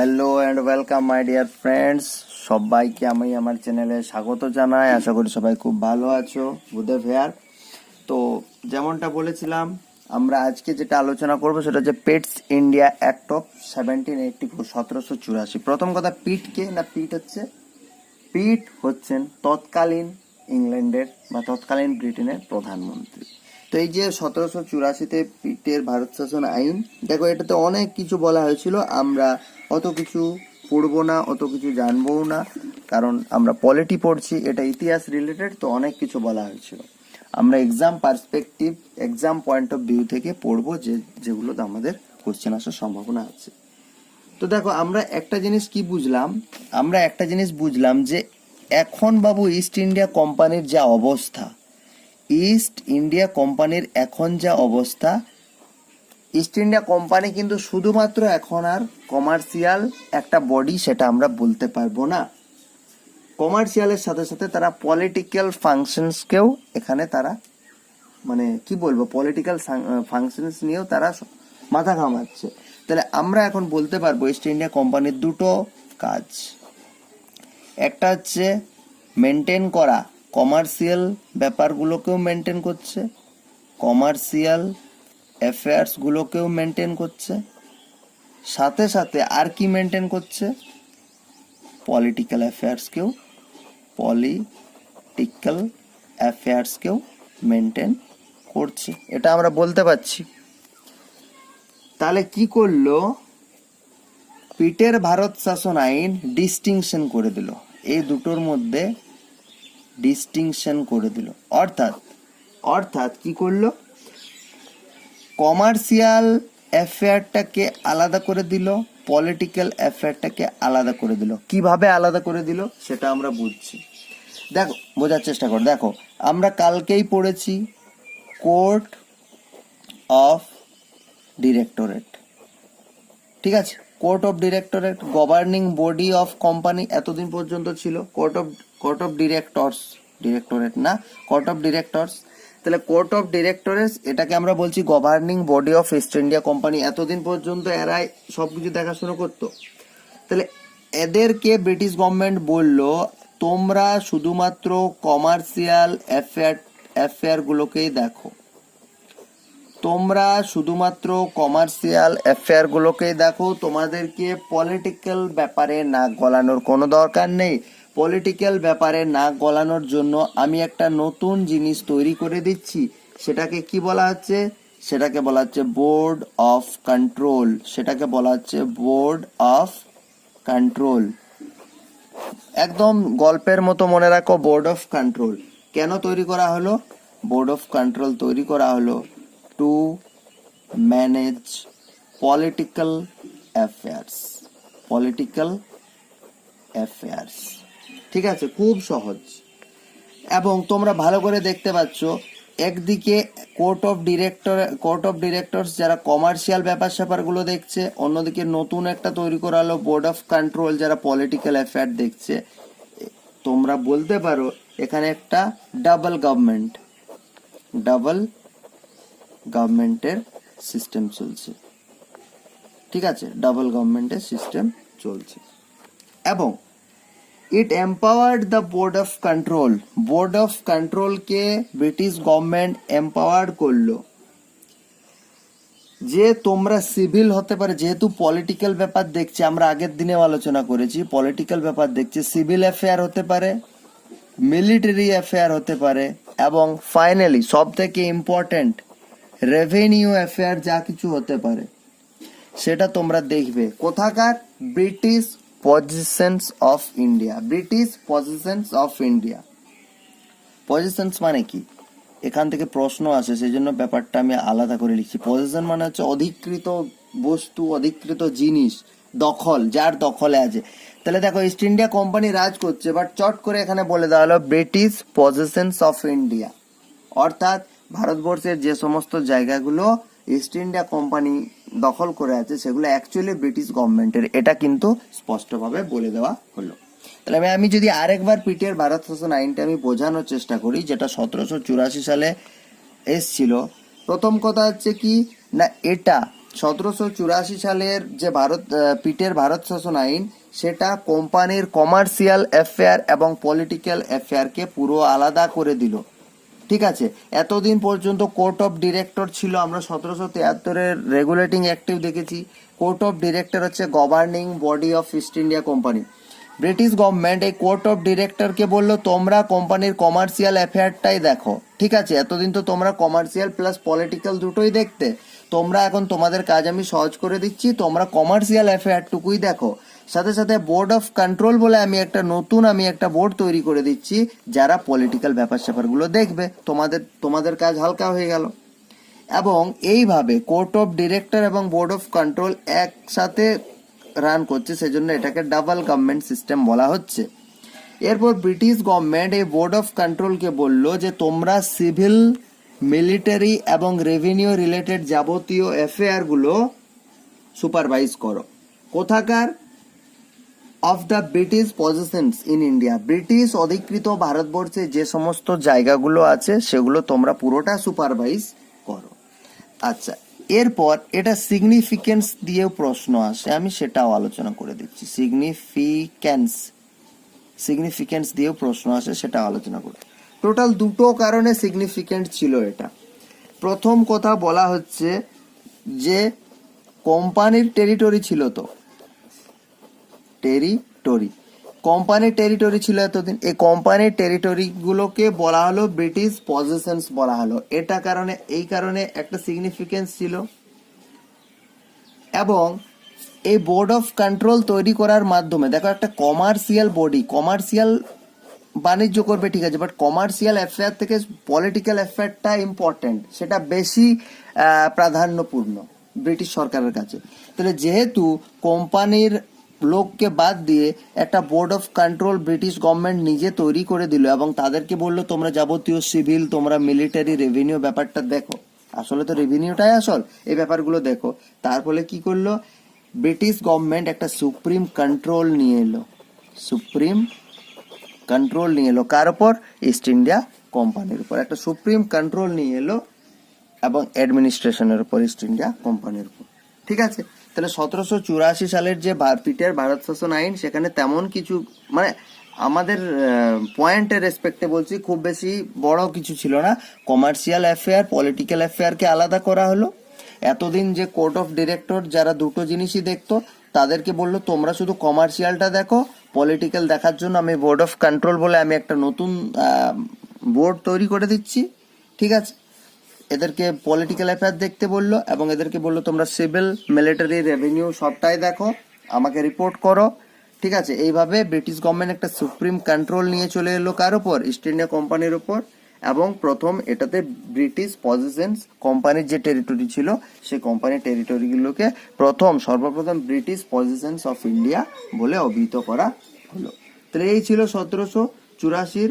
Hello and welcome my dear friends, সবাইকে আমি আমার চ্যানেলে স্বাগত জানাই। আশা করি সবাই খুব ভালো আছো। বুধেব হেয়ার। তো যেমনটা বলেছিলাম, আমরা আজকে যেটা আলোচনা করব সেটা হচ্ছে পেটস ইন্ডিয়া অ্যাক্ট অফ 1784, 1784। প্রথম কথা, পিট না পিট হচ্ছে পিট হচ্ছেন তৎকালীন ইংল্যান্ডের বা তৎকালীন ব্রিটেনের প্রধানমন্ত্রী। তো এই যে 1784-তে পিটের ভারত শাসন আইন, দেখো এটাতে অনেক কিছু বলা হয়েছিল। আমরা অত কিছু পড়বো না, অত কিছু জানবো না, কারণ আমরা পলিটি পড়ছি, এটা ইতিহাস রিলেটেড। তো অনেক কিছু বলা হয়েছিল, আমরা exam perspective, exam point of view থেকে পড়বো, যেগুলোতে আমাদের কোশ্চেন আসার সম্ভাবনা আছে। তো দেখো, আমরা একটা জিনিস বুঝলাম যে এখন বাবু ইস্ট ইন্ডিয়া কোম্পানির যা অবস্থা, ইস্ট ইন্ডিয়া কোম্পানি কিন্তু শুধুমাত্র এখন আর কমার্শিয়াল একটা বডি, সেটা আমরা বলতে পারবো না। কমার্শিয়ালের সাথে সাথে তারা পলিটিক্যাল ফাংশনসকেও এখানে তারা পলিটিক্যাল ফাংশনস নিয়েও তারা মাথা ঘামাচ্ছে। তাহলে আমরা এখন বলতে পারবো ইস্ট ইন্ডিয়া কোম্পানির দুটো কাজ। একটা হচ্ছে মেনটেন করা, কমার্শিয়াল ব্যাপারগুলোকেও মেনটেন করছে, কমার্শিয়াল অ্যাফেয়ার্সগুলোকেও মেনটেন করছে, সাথে সাথে আর কি মেনটেন করছে, পলিটিক্যাল অ্যাফেয়ার্সকেও মেনটেন করছে। এটা আমরা বলতে পারছি। তাহলে কি করলো পিটের ভারত শাসন আইন? ডিস্টিংশন করে দিল, এই দুটোর মধ্যে ডিস্টিংশন করে দিল। অর্থাৎ কি করলো, কমার্শিয়াল অ্যাফেয়ারটাকে আলাদা করে দিল, পলিটিক্যাল অ্যাফেয়ারটাকে আলাদা করে দিল। কিভাবে আলাদা করে দিল সেটা আমরা বুঝছি। দেখো, বোঝার চেষ্টা কর। দেখো, আমরা কালকেই পড়েছি কোর্ট অফ ডিরেক্টরেট, ঠিক আছে? Court of directorate governing body of company এতদিন পর্যন্ত ছিল। Court of directors. তাহলে কোর্ট অফ ডিরেক্টরেটস, এটাকে আমরা বলছি governing body of east India company. এতদিন পর্যন্ত এরাই সবকিছু দেখাশোনা করতো। তাহলে এদেরকে ব্রিটিশ গভর্নমেন্ট বলল, তোমরা শুধুমাত্র কমার্শিয়াল অ্যাফেয়ারগুলোকেই দেখো, তোমাদেরকে পলিটিক্যাল ব্যাপারে নাক গলানোর কোনো দরকার নেই। পলিটিক্যাল ব্যাপারে নাক গলানোর জন্য আমি একটা নতুন জিনিস তৈরি করে দিচ্ছি। সেটাকে কি বলা হচ্ছে? সেটাকে বলা হচ্ছে বোর্ড অফ কন্ট্রোল। একদম গল্পের মতো মনে রাখো, বোর্ড অফ কন্ট্রোল। কেন তৈরি করা হলো? বোর্ড অফ কন্ট্রোল তৈরি করা হলো টু ম্যানেজ পলিটিক্যাল অ্যাফেয়ার্স। ঠিক আছে, খুব সহজ। এবং তোমরা ভালো করে দেখতে পাচ্ছ, একদিকে কোর্ট অফ ডিরেক্টরস যারা কমার্শিয়াল ব্যাপার স্যাপারগুলো দেখছে, অন্যদিকে নতুন একটা তৈরি করা হলো বোর্ড অফ কন্ট্রোল যারা পলিটিক্যাল অ্যাফেয়ার দেখছে। তোমরা বলতে পারো এখানে একটা ডাবল গভর্নমেন্টের সিস্টেম চলছে, ঠিক আছে? ডাবল গভর্নমেন্টের সিস্টেম চলছে। এবং it empowered the board of কন্ট্রোলকে ব্রিটিশ গভর্নমেন্ট এম্পাওয়ার্ড করলো যে তোমরা সিভিল হতে পারে, যেহেতু পলিটিক্যাল ব্যাপার দেখছে, আমরা আগের দিনেও আলোচনা করেছি, পলিটিক্যাল ব্যাপার দেখছে, সিভিল অ্যাফেয়ার হতে পারে, মিলিটারি অ্যাফেয়ার হতে পারে, এবং ফাইনালি সব থেকে ইম্পর্টেন্ট রেভিনিউ অ্যাফেয়ার যা কিছু হতে পারে, সেটা তোমরা দেখবে কোথাকার? British positions of India. Positions মানে কি? এখান থেকে প্রশ্ন আসে, সেই জন্য ব্যাপারটা আমি আলাদা করে লিখছি। পজিশন মানে হচ্ছে অধিকৃত বস্তু, অধিকৃত জিনিস, দখল, যার দখলে আছে। তাহলে দেখো, ইস্ট ইন্ডিয়া কোম্পানি রাজ করছে, বাট চট করে এখানে বলে দেওয়া হলো ব্রিটিশ পজিশনস অফ ইন্ডিয়া। অর্থাৎ ভারতবর্ষের যে সমস্ত জায়গাগুলো ইস্ট ইন্ডিয়া কোম্পানি দখল করে আছে, সেগুলো অ্যাকচুয়ালি ব্রিটিশ গভর্নমেন্টের। এটা কিন্তু স্পষ্টভাবে বলে দেওয়া হলো। তাহলে আমি যদি আরেকবার পিটের ভারত শাসন আইনটা আমি বোঝানোর চেষ্টা করি, যেটা 1784 সালে এসছিল। প্রথম কথা হচ্ছে কি না, এটা 1784 সালের যে পিটের ভারত শাসন আইন, সেটা কোম্পানির কমার্শিয়াল অ্যাফেয়ার এবং পলিটিক্যাল অ্যাফেয়ারকে পুরো আলাদা করে দিল। ঠিক আছে, এতদিন পর্যন্ত কোর্ট অফ ডিরেক্টর ছিল, আমরা 1773-এর রেগুলেটিং অ্যাক্টিভ দেখেছি। কোর্ট অফ ডিরেক্টর হচ্ছে governing body of east India company. British government এই কোর্ট অফ ডিরেক্টরকে বললো তোমরা কোম্পানির কমার্শিয়াল অ্যাফেয়ারটাই দেখো। ঠিক আছে, এতদিন তো তোমরা কমার্শিয়াল প্লাস পলিটিক্যাল দুটোই দেখতে, তোমরা এখন তোমাদের কাজ আমি সহজ করে দিচ্ছি, তোমরা কমার্শিয়াল অ্যাফেয়ারটুকুই দেখো। সাথে সাথে বোর্ড অফ কন্ট্রোল বলে আমি একটা বোর্ড তৈরি করে দিচ্ছি, যারা পলিটিক্যাল ব্যাপার স্যাপারগুলো দেখবে। তোমাদের কাজ হালকা হয়ে গেল। এবং এইভাবে কোর্ট অফ ডিরেক্টর এবং বোর্ড অফ কন্ট্রোল একসাথে রান করছে, সেজন্য এটাকে ডাবল গভর্নমেন্ট সিস্টেম বলা হচ্ছে। এরপর ব্রিটিশ গভর্নমেন্ট এই বোর্ড অফ কন্ট্রোলকে বলল যে তোমরা সিভিল, মিলিটারি এবং রেভিনিউ রিলেটেড যাবতীয় অ্যাফেয়ারগুলো সুপারভাইজ করো। কোথাকার? Of the British positions in India, British অধিকৃত ভারতবর্ষে যে সমস্ত জায়গাগুলো আছে সেগুলো তোমরা পুরোটা সুপারভাইজ করো। আচ্ছা, এরপর এটা সিগনিফিকেন্স দিয়েও প্রশ্ন আসে, আমি সেটাও আলোচনা করে দিচ্ছি। সিগনিফিকেন্স দিয়েও প্রশ্ন আসে, সেটাও আলোচনা করি। টোটাল দুটো কারণে সিগনিফিকেন্ট ছিল এটা। প্রথম কথা বলা হচ্ছে যে কোম্পানির টেরিটরি ছিল, তো কোম্পানির টেরিটরি ছিল এতদিন, এই কোম্পানির টেরিটরি গুলোকে বলা হলো ব্রিটিশ পজিশনস বলা হলো। এই কারণে একটা সিগনিফিকেন্স ছিল। এবং এই বোর্ড অফ কন্ট্রোল তৈরি করার মাধ্যমে দেখো, একটা কমার্শিয়াল বডি, কমার্শিয়াল বাণিজ্য করবে, ঠিক আছে, বাট কমার্শিয়াল অ্যাফেয়ার থেকে পলিটিক্যাল অ্যাফেয়ারটা ইম্পর্টেন্ট, সেটা বেশি প্রাধান্যপূর্ণ ব্রিটিশ সরকারের কাছে। তাহলে যেহেতু কোম্পানির লোককে বাদ দিয়ে একটা board of control British government নিজে তৈরি করে দিল এবং তাদেরকে বললো তোমরা যাবতীয় সিভিল, তোমরা মিলিটারি, রেভিনিউ ব্যাপারটা দেখো। আসলে তো রেভিনিউটাই আসল, এই ব্যাপারগুলো দেখো। তার ফলে কি করলো ব্রিটিশ গভর্নমেন্ট? একটা সুপ্রিম কন্ট্রোল নিয়ে এলো কার উপর? ইস্ট ইন্ডিয়া কোম্পানির উপর একটা সুপ্রিম কন্ট্রোল নিয়ে এলো, এবং অ্যাডমিনিস্ট্রেশনের উপর ইস্ট ইন্ডিয়া কোম্পানির উপর। ঠিক আছে, তাহলে 1784 সালের যে পিটের ভারত শাসন আইন, সেখানে তেমন কিছু, মানে আমাদের পয়েন্টের রেসপেক্টে বলছি, খুব বেশি বড় কিছু ছিল না। কমার্শিয়াল অ্যাফেয়ার, পলিটিক্যাল অ্যাফেয়ারকে আলাদা করা হলো। এতদিন যে কোর্ট অফ ডিরেক্টর যারা দুটো জিনিসই দেখতো, তাদেরকে বললো তোমরা শুধু কমার্শিয়ালটা দেখো, পলিটিক্যাল দেখার জন্য আমি বোর্ড অফ কন্ট্রোল বলে আমি একটা নতুন বোর্ড তৈরি করে দিচ্ছি। ঠিক আছে, এদেরকে পলিটিক্যাল অ্যাফেয়ার দেখতে বললো, এবং এদেরকে বললো তোমরা সিভিল, মিলিটারি, রেভিনিউ সবটাই দেখো, আমাকে রিপোর্ট করো। ঠিক আছে, এইভাবে ব্রিটিশ গভর্নমেন্ট একটা সুপ্রিম কন্ট্রোল নিয়ে চলে এলো কার উপর? ইস্ট ইন্ডিয়া কোম্পানির উপর। এবং প্রথম এটাতে ব্রিটিশ পজিশনস, কোম্পানির যে টেরিটরি ছিল সেই কোম্পানির টেরিটরিগুলোকে সর্বপ্রথম ব্রিটিশ পজিশনস অফ ইন্ডিয়া বলে অভিহিত করা হলো। তাহলে এই ছিল 1784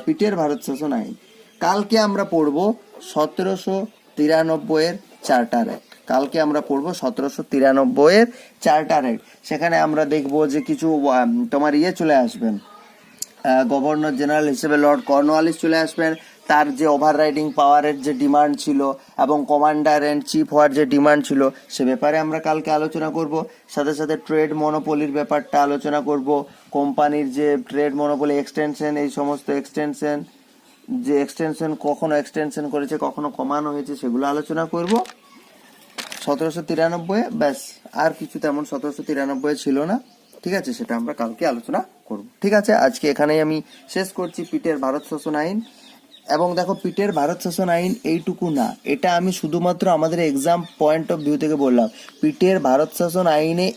পিটের ভারত শাসন আইন। কালকে আমরা পড়বো 1793-এর চার্টার অ্যাক্ট। 1793-এর চার্টার অ্যাক্ট। সেখানে আমরা দেখবো যে কিছু তোমার চলে আসবেন, গভর্নর জেনারেল হিসেবে লর্ড কর্নওয়ালিস চলে আসবেন। তার যে ওভাররাইডিং পাওয়ারের যে ডিমান্ড ছিল এবং কমান্ডার অ্যান্ড চিফ হওয়ার যে ডিমান্ড ছিল, সে ব্যাপারে আমরা কালকে আলোচনা করব। সাথে সাথে ট্রেড মনোপলির ব্যাপারটা আলোচনা করব, কোম্পানির যে ট্রেড মনোপলি এক্সটেনশন, এই সমস্ত এক্সটেনশন কখনো এক্সটেনশন করেছে, কখনো কমানো হয়েছে, সেগুলো আলোচনা করব 1793। ব্যাস, আর কিছু তেমন 1793 ছিল না। ঠিক আছে, সেটা আমরা কালকে আলোচনা করব। ঠিক আছে, আজকে এখানেই আমি শেষ করছি পিটের ভারত শাসন আইন। এবং দেখো, পিটের ভারত শাসন আইন এইটুকু না, এটা আমি শুধুমাত্র আমাদের এক্সাম পয়েন্ট অফ ভিউ থেকে বললাম। পিটের ভারত শাসন আইনে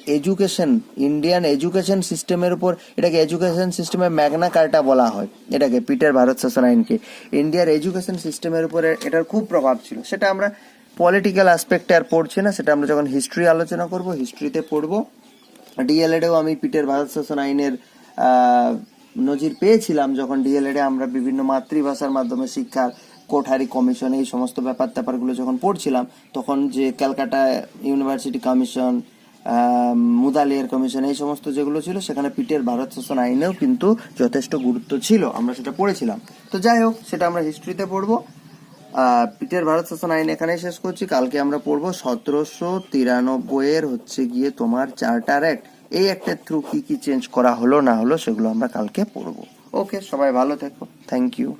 ইন্ডিয়ান এডুকেশন সিস্টেমের উপর, এটাকে এডুকেশন সিস্টেমের ম্যাগনা কার্টা বলা হয়, এটাকে পিটের ভারত শাসন আইনকে। ইন্ডিয়ার এডুকেশন সিস্টেমের উপরে এটার খুব প্রভাব ছিল। সেটা আমরা পলিটিক্যাল অ্যাসপেক্টে আর পড়ছি না, সেটা আমরা যখন হিস্ট্রি আলোচনা করব, হিস্ট্রিতে পড়বো। ডিএলএডেও আমি পিটের ভারত শাসন আইনের নজির পেয়েছিলাম, যখন ডিএলএডে আমরা বিভিন্ন মাতৃভাষার মাধ্যমে শিক্ষার কোঠারি কমিশন, এই সমস্ত ব্যাপারগুলো যখন পড়ছিলাম, তখন যে Calcutta university commission, Mudaliar commission, এই সমস্ত যেগুলো ছিল, সেখানে পিটের ভারত শাসন আইনেও কিন্তু যথেষ্ট গুরুত্ব ছিল, আমরা সেটা পড়েছিলাম। তো যাই হোক, সেটা আমরা হিস্ট্রিতে পড়বো। পিটের ভারত শাসন আইন এখানে শেষ করছি। কালকে আমরা পড়বো 1793 এর হচ্ছে গিয়ে তোমার চার্টার অ্যাক্ট। এই অ্যাক্টের থ্রু কি কি চেঞ্জ করা হলো না হলো সেগুলো আমরা কালকে পড়বো। ওকে, সবাই ভালো থেকো, থ্যাংক ইউ।